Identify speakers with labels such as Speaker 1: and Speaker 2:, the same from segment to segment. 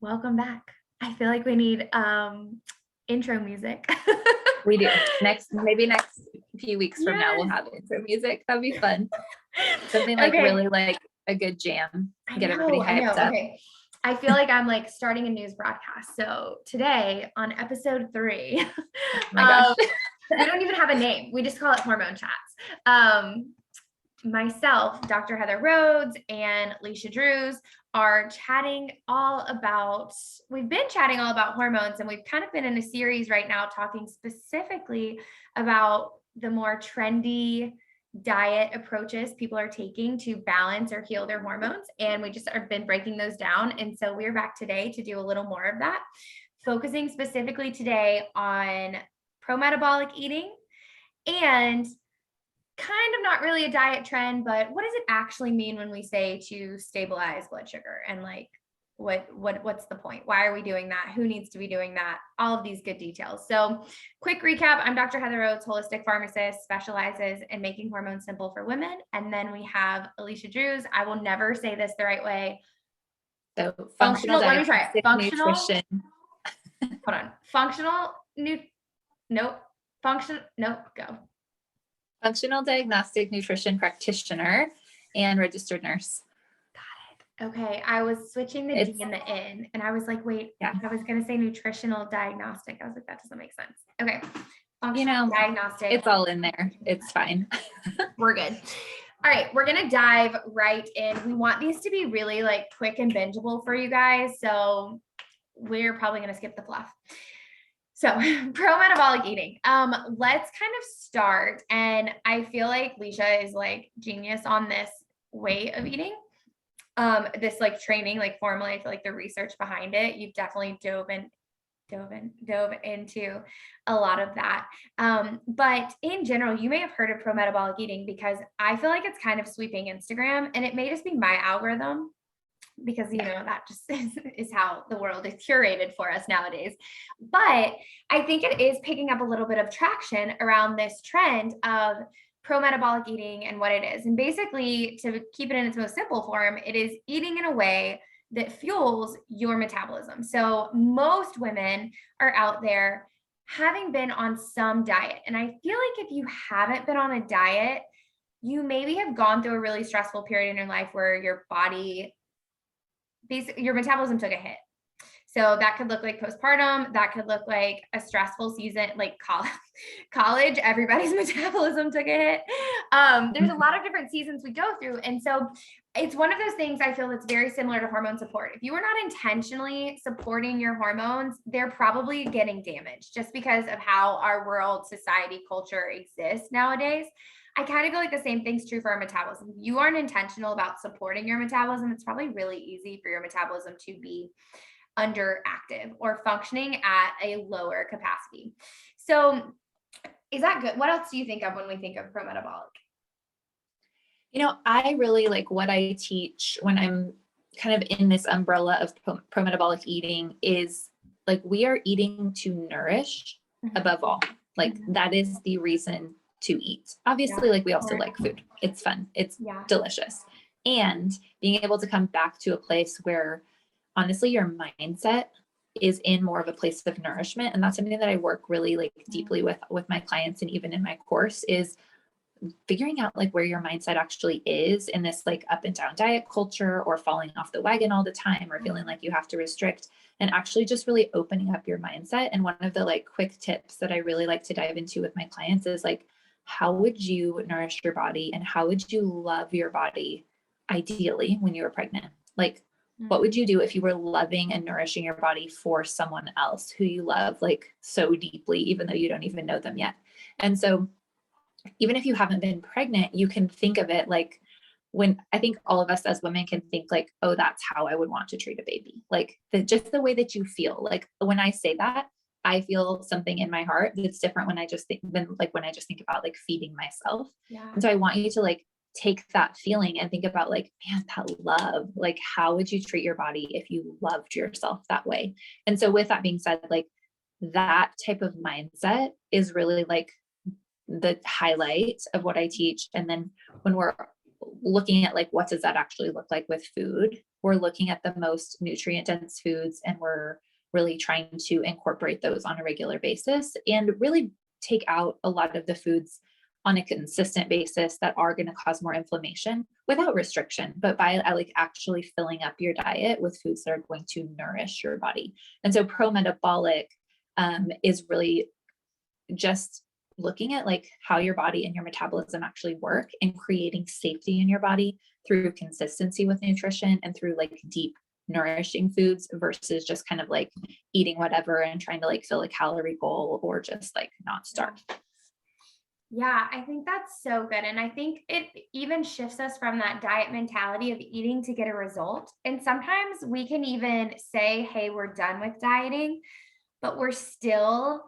Speaker 1: Welcome back. I feel like we need intro music.
Speaker 2: We do. Maybe next few weeks from now, we'll
Speaker 1: Yes.
Speaker 2: have intro music. That'd be fun. Something like
Speaker 1: Okay.
Speaker 2: really like a good jam. Get everybody
Speaker 1: I know.
Speaker 2: hyped up.
Speaker 1: Okay. I feel like I'm like starting a news broadcast. So today on episode 3,
Speaker 2: Oh my gosh.
Speaker 1: we don't even have a name. We just call it Hormone Chats. Myself, Dr. Heather Rhodes, and Leisha Drews are we've been chatting all about hormones, and we've kind of been in a series right now talking specifically about the more trendy diet approaches people are taking to balance or heal their hormones. And we just have been breaking those down. And so we're back today to do a little more of that, focusing specifically today on pro-metabolic eating and kind of not really a diet trend, but what does it actually mean when we say to stabilize blood sugar? And like, what's the point? Why are we doing that? Who needs to be doing that? All of these good details. So quick recap, I'm Dr. Heather Rhodes, holistic pharmacist, specializes in making hormones simple for women. And then we have Alicia Drews. I will never say this the right way.
Speaker 2: So
Speaker 1: Functional, let me try it. Functional
Speaker 2: nutrition.
Speaker 1: Hold on. Go.
Speaker 2: Functional diagnostic nutrition practitioner and registered nurse.
Speaker 1: Got it. Okay. I was switching the D and the N, and I was like, wait,
Speaker 2: Yeah.
Speaker 1: I was going to say nutritional diagnostic. I was like, that doesn't make sense. Okay. Diagnostic.
Speaker 2: It's all in there. It's fine.
Speaker 1: We're good. All right. We're going to dive right in. We want these to be really like quick and bingeable for you guys. So we're probably going to skip the fluff. So pro-metabolic eating. Let's kind of start. And I feel like Leisha is like genius on this way of eating. This like training, like formally, I feel like the research behind it, you've definitely dove into a lot of that. But in general, you may have heard of pro-metabolic eating because I feel like it's kind of sweeping Instagram, and it may just be my algorithm, because that just is how the world is curated for us nowadays. But I think it is picking up a little bit of traction around this trend of pro-metabolic eating and what it is. And basically, to keep it in its most simple form, it is eating in a way that fuels your metabolism. So most women are out there having been on some diet. And I feel like if you haven't been on a diet, you maybe have gone through a really stressful period in your life where your body, basically your metabolism took a hit. So that could look like postpartum. That could look like a stressful season, like college. Everybody's metabolism took a hit. There's a lot of different seasons we go through. And so it's one of those things I feel that's very similar to hormone support. If you are not intentionally supporting your hormones, they're probably getting damaged just because of how our world, society, culture exists nowadays. I kind of feel like the same thing's true for our metabolism. If you aren't intentional about supporting your metabolism, it's probably really easy for your metabolism to be underactive or functioning at a lower capacity. So is that good? What else do you think of when we think of pro-metabolic?
Speaker 2: I really like what I teach when I'm kind of in this umbrella of pro-metabolic eating is like, we are eating to nourish above all. Like that is the reason to eat. Obviously, like we also like food. It's fun. It's delicious. And being able to come back to a place where honestly, your mindset is in more of a place of nourishment. And that's something that I work really like deeply with my clients. And even in my course is figuring out like where your mindset actually is in this like up and down diet culture, or falling off the wagon all the time, or feeling like you have to restrict, and actually just really opening up your mindset. And one of the like quick tips that I really like to dive into with my clients is like, how would you nourish your body, and how would you love your body ideally when you were pregnant? Like, what would you do if you were loving and nourishing your body for someone else who you love like so deeply, even though you don't even know them yet? And so even if you haven't been pregnant, you can think of it like, when I think all of us as women can think like, oh, that's how I would want to treat a baby. Like just the way that you feel. Like when I say that, I feel something in my heart that's different when I just think about like feeding myself. Yeah. And so I want you to like take that feeling and think about like, man, that love, like how would you treat your body if you loved yourself that way? And so with that being said, like that type of mindset is really like the highlight of what I teach. And then when we're looking at like, what does that actually look like with food? We're looking at the most nutrient dense foods, and we're really trying to incorporate those on a regular basis and really take out a lot of the foods on a consistent basis that are going to cause more inflammation without restriction, but by like actually filling up your diet with foods that are going to nourish your body. And so pro-metabolic is really just looking at like how your body and your metabolism actually work, and creating safety in your body through consistency with nutrition and through like deep nourishing foods versus just kind of like eating whatever and trying to like fill a calorie goal or just like not starve.
Speaker 1: Yeah, I think that's so good. And I think it even shifts us from that diet mentality of eating to get a result. And sometimes we can even say, hey, we're done with dieting, but we're still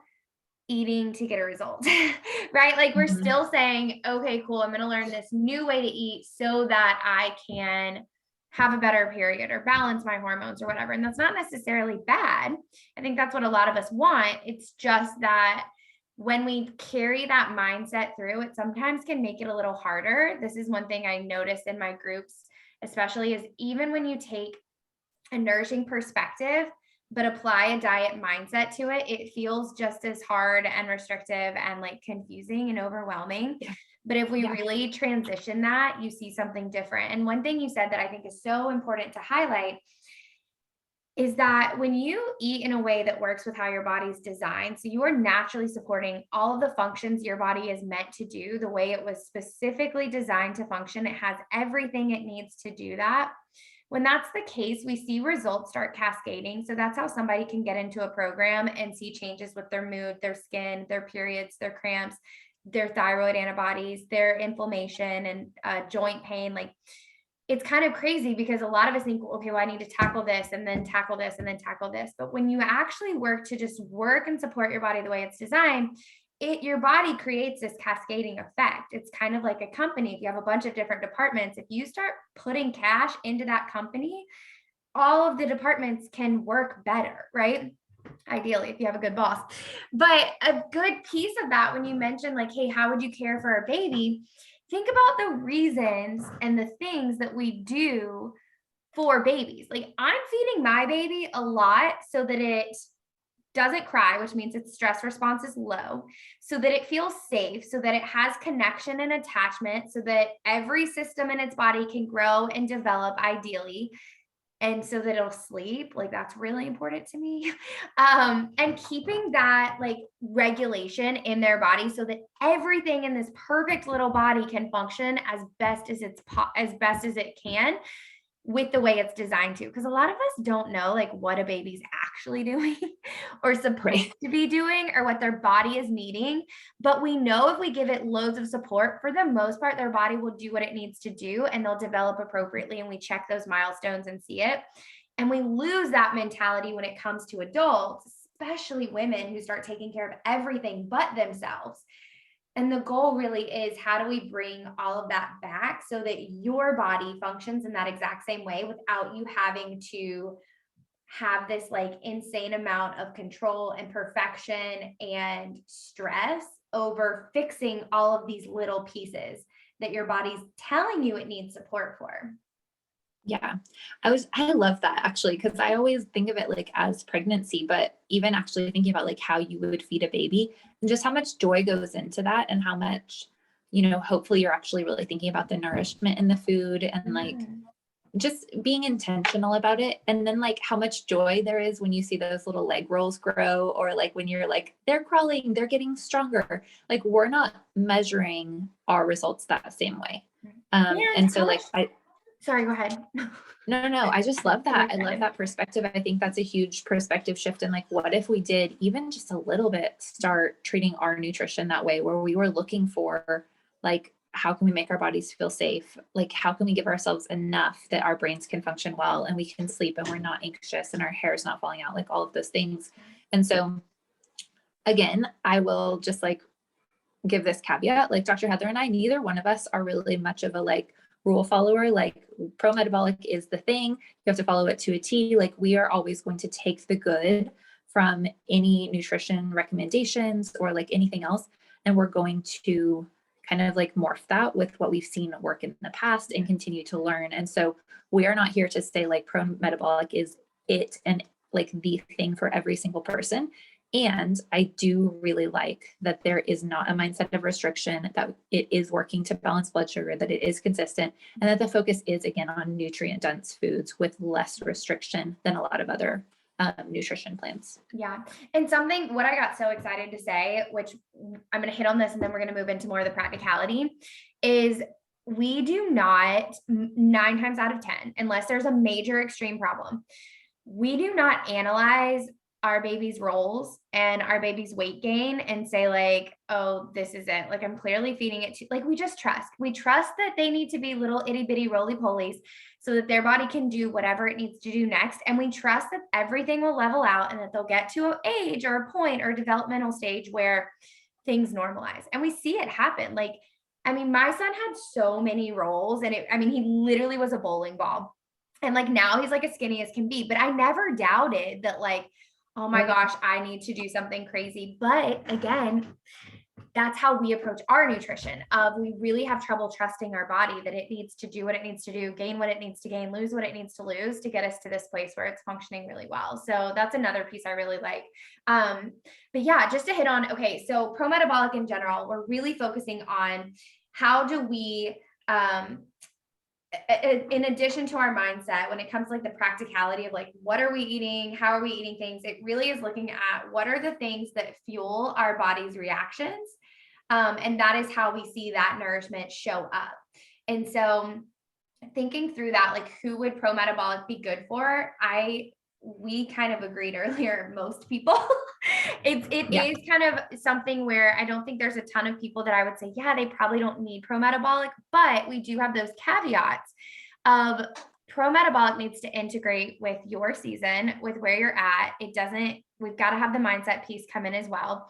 Speaker 1: eating to get a result, right? Like we're still saying, okay, cool, I'm going to learn this new way to eat so that I can have a better period or balance my hormones or whatever. And that's not necessarily bad. I think that's what a lot of us want. It's just that when we carry that mindset through, it sometimes can make it a little harder. This is one thing I notice in my groups, especially, is even when you take a nourishing perspective, but apply a diet mindset to it, it feels just as hard and restrictive and like confusing and overwhelming.
Speaker 2: Yeah.
Speaker 1: But if we really transition that, you see something different. And one thing you said that I think is so important to highlight is that when you eat in a way that works with how your body's designed, so you are naturally supporting all of the functions your body is meant to do the way it was specifically designed to function. It has everything it needs to do that. When that's the case, we see results start cascading. So that's how somebody can get into a program and see changes with their mood, their skin, their periods, their cramps, their thyroid antibodies, their inflammation and joint pain. Like, it's kind of crazy because a lot of us think, okay, well, I need to tackle this and then tackle this and then tackle this. But when you actually work to just work and support your body the way it's designed, your body creates this cascading effect. It's kind of like a company. If you have a bunch of different departments, if you start putting cash into that company, all of the departments can work better, right? Ideally, if you have a good boss. But a good piece of that, when you mentioned like, hey, how would you care for a baby? Think about the reasons and the things that we do for babies. Like, I'm feeding my baby a lot so that it doesn't cry, which means its stress response is low, so that it feels safe, so that it has connection and attachment, so that every system in its body can grow and develop ideally, and so that it'll sleep. Like, that's really important to me. And keeping that like regulation in their body so that everything in this perfect little body can function as best as it can with the way it's designed to. Because a lot of us don't know like what a baby's actually doing or supposed to be doing or what their body is needing. But we know if we give it loads of support, for the most part, their body will do what it needs to do and they'll develop appropriately. And we check those milestones and see it. And we lose that mentality when it comes to adults, especially women who start taking care of everything but themselves. And the goal really is, how do we bring all of that back so that your body functions in that exact same way without you having to have this like insane amount of control and perfection and stress over fixing all of these little pieces that your body's telling you it needs support for.
Speaker 2: Yeah, I love that actually, because I always think of it like as pregnancy, but even actually thinking about like how you would feed a baby and just how much joy goes into that, and how much, hopefully you're actually really thinking about the nourishment in the food and like just being intentional about it. And then like how much joy there is when you see those little leg rolls grow, or like when you're like, they're crawling, they're getting stronger. Like, we're not measuring our results that same way. And so like,
Speaker 1: sorry, go ahead.
Speaker 2: No, I just love that. I love that perspective. I think that's a huge perspective shift. And like, what if we did even just a little bit start treating our nutrition that way, where we were looking for like, how can we make our bodies feel safe? Like, how can we give ourselves enough that our brains can function well and we can sleep and we're not anxious and our hair is not falling out, like all of those things. And so again, I will just like give this caveat, like Dr. Heather and I, neither one of us are really much of a like rule follower. Like, pro-metabolic is the thing, you have to follow it to a T. Like, we are always going to take the good from any nutrition recommendations or like anything else, and we're going to kind of like morph that with what we've seen work in the past and continue to learn. And so we are not here to say like pro-metabolic is it and like the thing for every single person. And I do really like that there is not a mindset of restriction, that it is working to balance blood sugar, that it is consistent, and that the focus is again on nutrient dense foods with less restriction than a lot of other nutrition plans.
Speaker 1: Yeah. And what I got so excited to say, which I'm going to hit on this and then we're going to move into more of the practicality, is we do not, 9 times out of 10, unless there's a major extreme problem, we do not analyze our baby's roles and our baby's weight gain and say like, oh, this is it. Like I'm clearly feeding it to, like, we trust that they need to be little itty bitty roly polies so that their body can do whatever it needs to do next. And we trust that everything will level out and that they'll get to an age or a point or developmental stage where things normalize. And we see it happen. Like, I mean, my son had so many roles and he literally was a bowling ball. And like now he's like as skinny as can be, but I never doubted that like, oh my gosh, I need to do something crazy. But again, that's how we approach our nutrition. We really have trouble trusting our body that it needs to do what it needs to do, gain what it needs to gain, lose what it needs to lose to get us to this place where it's functioning really well. So that's another piece I really like. But yeah, just to hit on, okay, so pro-metabolic in general, we're really focusing on how do we, in addition to our mindset, when it comes to like the practicality of like, what are we eating? How are we eating things? It really is looking at what are the things that fuel our body's reactions. And that is how we see that nourishment show up. And so thinking through that, like who would pro-metabolic be good for? We kind of agreed earlier, most people. It is kind of something where I don't think there's a ton of people that I would say, yeah, they probably don't need pro-metabolic, but we do have those caveats of pro-metabolic needs to integrate with your season, with where you're at. We've got to have the mindset piece come in as well.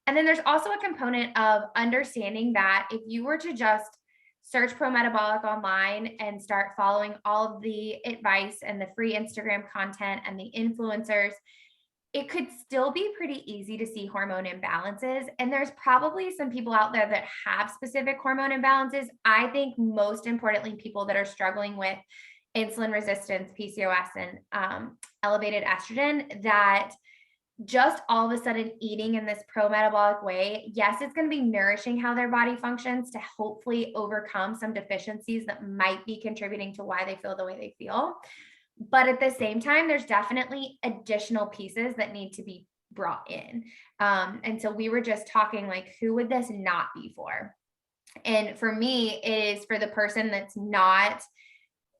Speaker 1: And then there's also a component of understanding that if you were to just search pro-metabolic online and start following all of the advice and the free Instagram content and the influencers, it could still be pretty easy to see hormone imbalances. And there's probably some people out there that have specific hormone imbalances. I think most importantly, people that are struggling with insulin resistance, PCOS, and elevated estrogen, that just all of a sudden eating in this pro-metabolic way, yes, it's going to be nourishing how their body functions to hopefully overcome some deficiencies that might be contributing to why they feel the way they feel. But at the same time, there's definitely additional pieces that need to be brought in. And so we were just talking like, who would this not be for? And for me, it is for the person that's not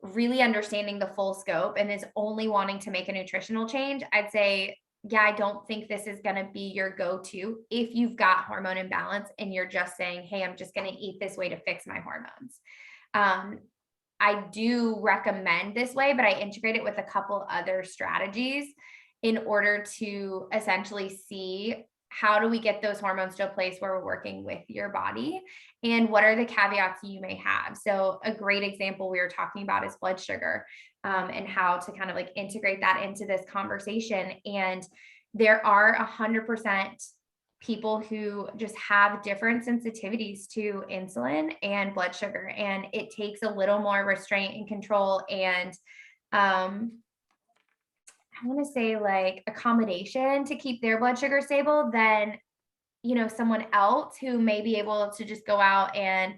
Speaker 1: really understanding the full scope and is only wanting to make a nutritional change. I'd say, yeah, I don't think this is going to be your go-to if you've got hormone imbalance and you're just saying, hey, I'm just going to eat this way to fix my hormones. I do recommend this way, but I integrate it with a couple other strategies in order to essentially see how do we get those hormones to a place where we're working with your body and what are the caveats you may have. So a great example we were talking about is blood sugar, and how to kind of like integrate that into this conversation. And there are 100% people who just have different sensitivities to insulin and blood sugar. And it takes a little more restraint and control and, I want to say like accommodation to keep their blood sugar stable than, someone else who may be able to just go out and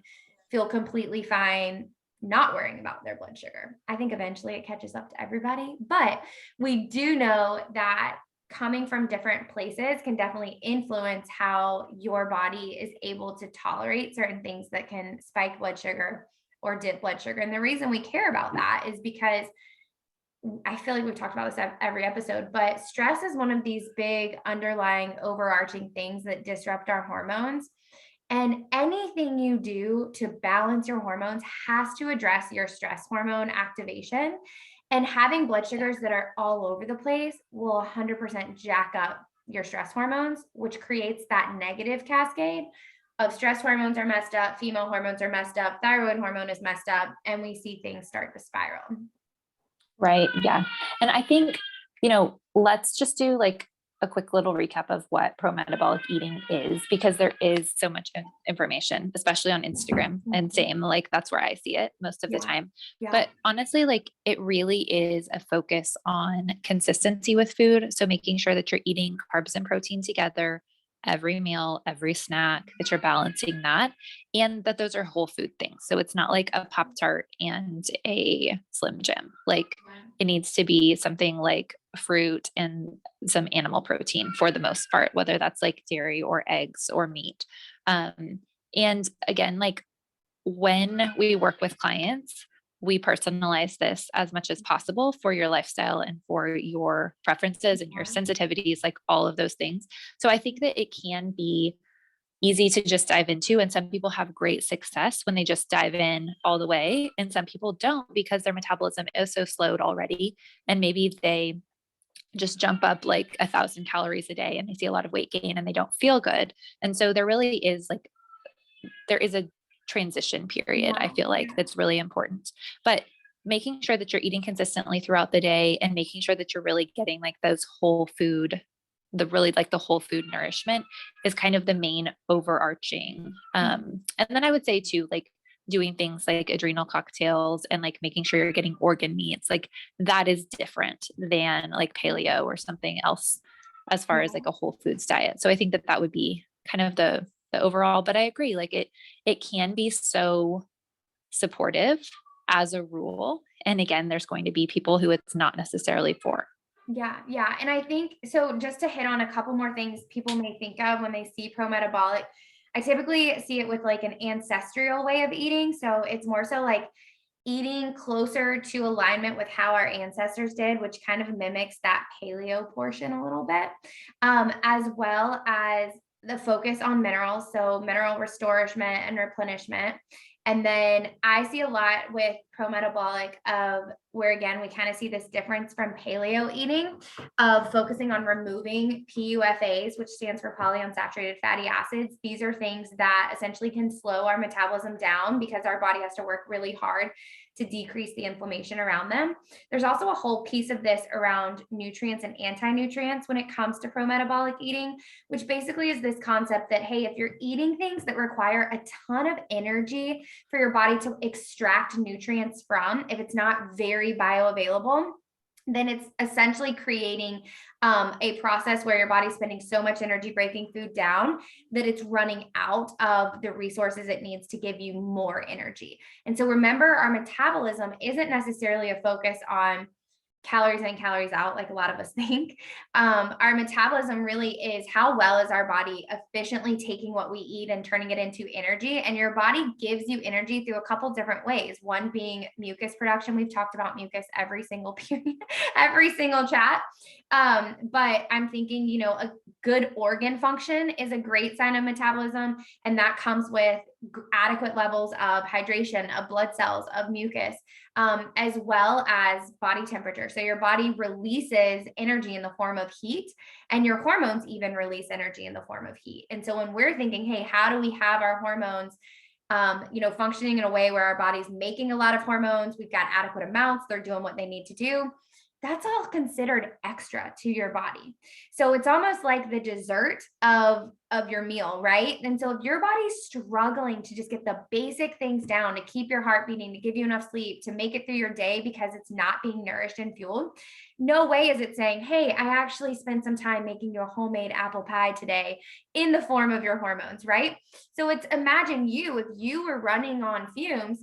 Speaker 1: feel completely fine not worrying about their blood sugar. I think eventually it catches up to everybody, but we do know that coming from different places can definitely influence how your body is able to tolerate certain things that can spike blood sugar or dip blood sugar. And the reason we care about that is because I feel like we've talked about this every episode, but stress is one of these big underlying overarching things that disrupt our hormones. And anything you do to balance your hormones has to address your stress hormone activation. And having blood sugars that are all over the place will 100% jack up your stress hormones, which creates that negative cascade of stress hormones are messed up, female hormones are messed up, thyroid hormone is messed up, and we see things start to spiral.
Speaker 2: Right. Yeah. And I think, let's just do like a quick little recap of what pro-metabolic eating is, because there is so much information, especially on Instagram, and same, like that's where I see it most of the time.
Speaker 1: Yeah.
Speaker 2: But honestly, like it really is a focus on consistency with food. So making sure that you're eating carbs and protein together every meal, every snack, that you're balancing that, and that those are whole food things. So it's not like a Pop Tart and a Slim Jim. Like it needs to be something like fruit and some animal protein for the most part, whether that's like dairy or eggs or meat. And again, like when we work with clients, we personalize this as much as possible for your lifestyle and for your preferences and your sensitivities, like all of those things. So I think that it can be easy to just dive into. And some people have great success when they just dive in all the way. And some people don't, because their metabolism is so slowed already. And maybe they just jump up like 1,000 calories a day and they see a lot of weight gain and they don't feel good. And so there really is like, there is a transition period, I feel like, that's really important. But making sure that you're eating consistently throughout the day and making sure that you're really getting like those whole food, the really like the whole food nourishment is kind of the main overarching. And then I would say too, like doing things like adrenal cocktails and like making sure you're getting organ meats, like that is different than like paleo or something else as far as like a whole foods diet. So I think that that would be kind of the overall, but I agree, like it can be so supportive as a rule. And again, there's going to be people who it's not necessarily for.
Speaker 1: Yeah, yeah. And I think so, just to hit on a couple more things people may think of when they see pro-metabolic, I typically see it with like an ancestral way of eating. So it's more so like eating closer to alignment with how our ancestors did, which kind of mimics that paleo portion a little bit, as well as the focus on minerals. So mineral restorement and replenishment. And then I see a lot with pro-metabolic of where, again, we kind of see this difference from paleo eating of focusing on removing PUFAs, which stands for polyunsaturated fatty acids. These are things that essentially can slow our metabolism down because our body has to work really hard to decrease the inflammation around them. There's also a whole piece of this around nutrients and anti-nutrients when it comes to pro-metabolic eating, which basically is this concept that, hey, if you're eating things that require a ton of energy for your body to extract nutrients from, if it's not very bioavailable, then it's essentially creating a process where your body's spending so much energy breaking food down that it's running out of the resources it needs to give you more energy. And so remember, our metabolism isn't necessarily a focus on calories in, calories out, like a lot of us think. Our metabolism really is how well is our body efficiently taking what we eat and turning it into energy. And your body gives you energy through a couple different ways. One being mucus production. We've talked about mucus every single period, every single chat. But I'm thinking, you know, a good organ function is a great sign of metabolism. And that comes with adequate levels of hydration, of blood cells, of mucus, as well as body temperature. So your body releases energy in the form of heat, and your hormones even release energy in the form of heat. And so when we're thinking, hey, how do we have our hormones, functioning in a way where our body's making a lot of hormones, we've got adequate amounts, they're doing what they need to do, that's all considered extra to your body. So it's almost like the dessert of your meal, right? And so if your body's struggling to just get the basic things down, to keep your heart beating, to give you enough sleep, to make it through your day because it's not being nourished and fueled, no way is it saying, hey, I actually spent some time making you a homemade apple pie today in the form of your hormones, right? So it's, imagine if you were running on fumes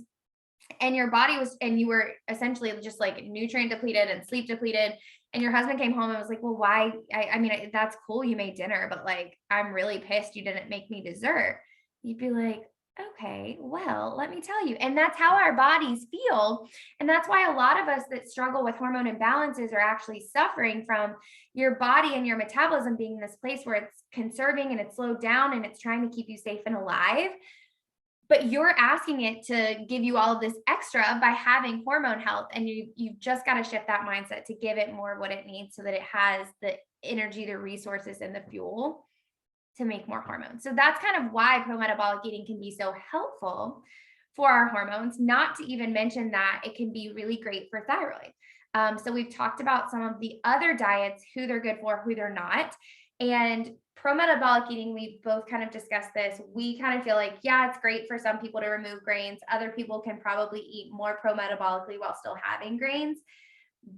Speaker 1: and your body was, and you were essentially just like nutrient depleted and sleep depleted, and your husband came home and was like, well, why? I mean, that's cool, you made dinner, but like, I'm really pissed you didn't make me dessert. You'd be like, okay, well, let me tell you. And that's how our bodies feel. And that's why a lot of us that struggle with hormone imbalances are actually suffering from your body and your metabolism being in this place where it's conserving and it's slowed down and it's trying to keep you safe and alive. But you're asking it to give you all of this extra by having hormone health. And you've just got to shift that mindset to give it more of what it needs so that it has the energy, the resources, and the fuel to make more hormones. So that's kind of why pro-metabolic eating can be so helpful for our hormones, not to even mention that it can be really great for thyroid. So we've talked about some of the other diets, who they're good for, who they're not. And pro-metabolic eating, we both kind of discussed this. We kind of feel like, yeah, it's great for some people to remove grains. Other people can probably eat more pro-metabolically while still having grains.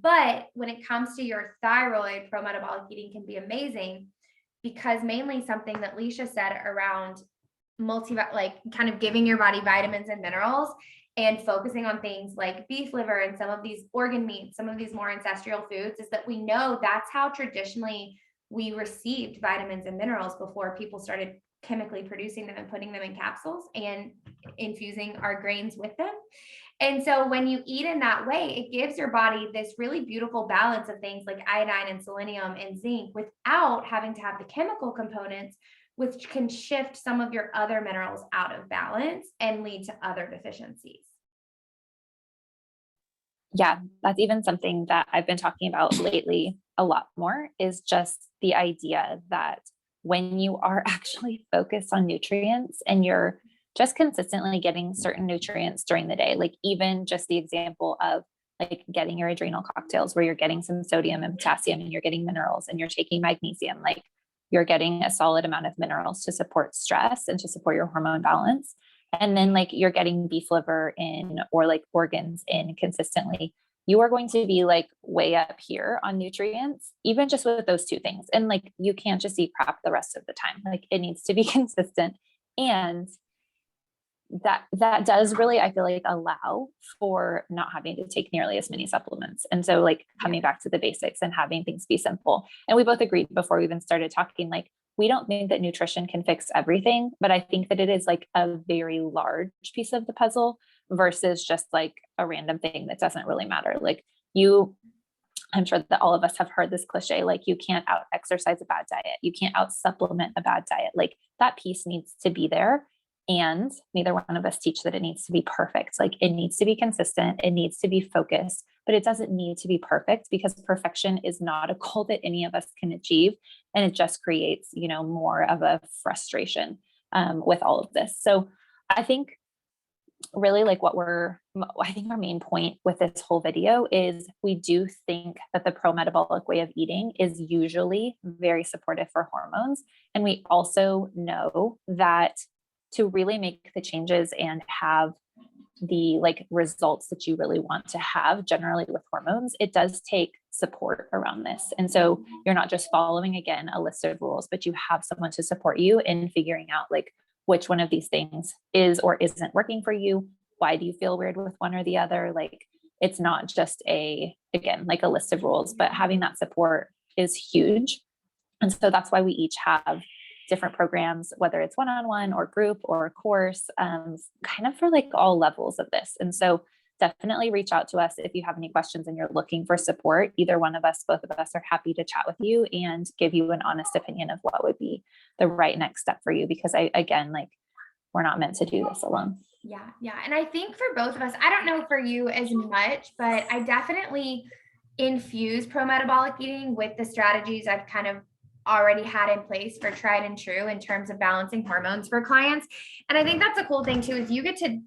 Speaker 1: But when it comes to your thyroid, pro-metabolic eating can be amazing, because mainly something that Leisha said around like kind of giving your body vitamins and minerals, and focusing on things like beef liver and some of these organ meats, some of these more ancestral foods, is that we know that's how traditionally we received vitamins and minerals before people started chemically producing them and putting them in capsules and infusing our grains with them. And so when you eat in that way, it gives your body this really beautiful balance of things like iodine and selenium and zinc without having to have the chemical components, which can shift some of your other minerals out of balance and lead to other deficiencies.
Speaker 2: Yeah, that's even something that I've been talking about lately a lot more, is just the idea that when you are actually focused on nutrients and you're just consistently getting certain nutrients during the day, like even just the example of like getting your adrenal cocktails where you're getting some sodium and potassium and you're getting minerals and you're taking magnesium, like you're getting a solid amount of minerals to support stress and to support your hormone balance. And then like you're getting beef liver in, or like organs in consistently, you are going to be like way up here on nutrients, even just with those two things. And like, you can't just eat crap the rest of the time. Like it needs to be consistent. And that does really, I feel like, allow for not having to take nearly as many supplements. And so like coming back to the basics and having things be simple. And we both agreed before we even started talking, like, we don't think that nutrition can fix everything, but I think that it is like a very large piece of the puzzle versus just like a random thing that doesn't really matter. Like I'm sure that all of us have heard this cliche, like you can't out exercise a bad diet. You can't out supplement a bad diet. Like that piece needs to be there. And neither one of us teach that it needs to be perfect. Like it needs to be consistent. It needs to be focused, but it doesn't need to be perfect, because perfection is not a goal that any of us can achieve. And it just creates, more of a frustration with all of this. So I think really like I think our main point with this whole video is we do think that the pro-metabolic way of eating is usually very supportive for hormones. And we also know that to really make the changes and have the like results that you really want to have generally with hormones, it does take support around this. And so you're not just following, again, a list of rules, but you have someone to support you in figuring out like which one of these things is or isn't working for you. Why do you feel weird with one or the other? Like it's not just again, like a list of rules, but having that support is huge. And so that's why we each have different programs, whether it's one-on-one or group or a course, kind of for like all levels of this. And so definitely reach out to us if you have any questions and you're looking for support. Either one of us, both of us are happy to chat with you and give you an honest opinion of what would be the right next step for you. Because again, like we're not meant to do this alone.
Speaker 1: Yeah. Yeah. And I think for both of us, I don't know for you as much, but I definitely infuse pro-metabolic eating with the strategies I've kind of already had in place for tried and true in terms of balancing hormones for clients. And I think that's a cool thing too, is you get to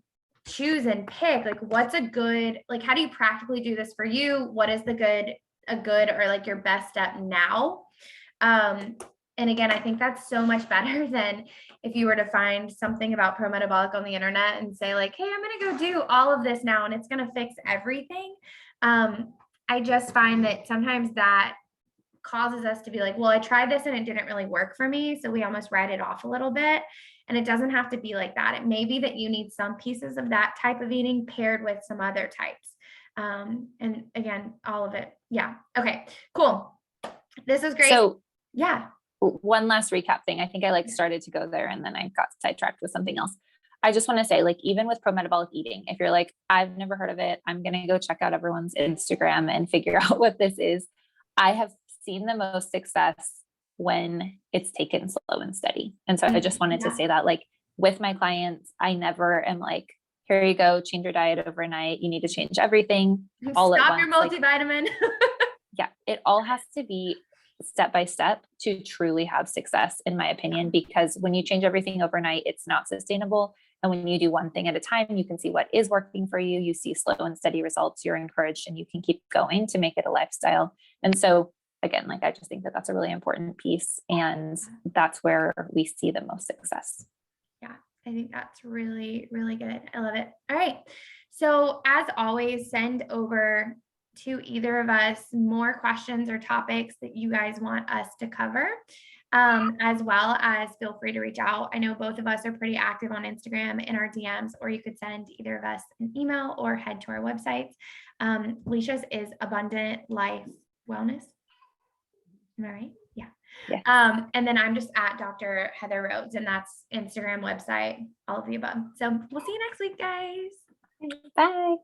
Speaker 1: choose and pick like what's a good, like how do you practically do this for you? What is a good or like your best step now? And again, I think that's so much better than if you were to find something about pro-metabolic on the internet and say like, hey, I'm going to go do all of this now and it's going to fix everything. I just find that sometimes that causes us to be like, well, I tried this and it didn't really work for me. So we almost write it off a little bit. And it doesn't have to be like that. It may be that you need some pieces of that type of eating paired with some other types. And again, all of it. Yeah. Okay, cool. This is great.
Speaker 2: So
Speaker 1: yeah.
Speaker 2: One last recap thing. I think I started to go there and then I got sidetracked with something else. I just want to say, like, even with pro-metabolic eating, if you're like, I've never heard of it, I'm going to go check out everyone's Instagram and figure out what this is. I have seen the most success when it's taken slow and steady. And so I just wanted to say that, like, with my clients, I never am like, here you go, change your diet overnight. You need to change everything all at once.
Speaker 1: Stop your multivitamin.
Speaker 2: Yeah, it all has to be step by step to truly have success, in my opinion, because when you change everything overnight, it's not sustainable. And when you do one thing at a time, you can see what is working for you. You see slow and steady results, you're encouraged, and you can keep going to make it a lifestyle. And so again, like, I just think that that's a really important piece, and that's where we see the most success.
Speaker 1: Yeah, I think that's really, really good. I love it. All right. So as always, send over to either of us more questions or topics that you guys want us to cover. As well as feel free to reach out. I know both of us are pretty active on Instagram in our DMs, or you could send either of us an email or head to our websites. Leisha's is Abundant Life Wellness. Am I right? Yeah.
Speaker 2: Yeah.
Speaker 1: And then I'm just at Dr. Heather Rhodes, and that's Instagram, website, all of the above. So we'll see you next week, guys.
Speaker 2: Bye.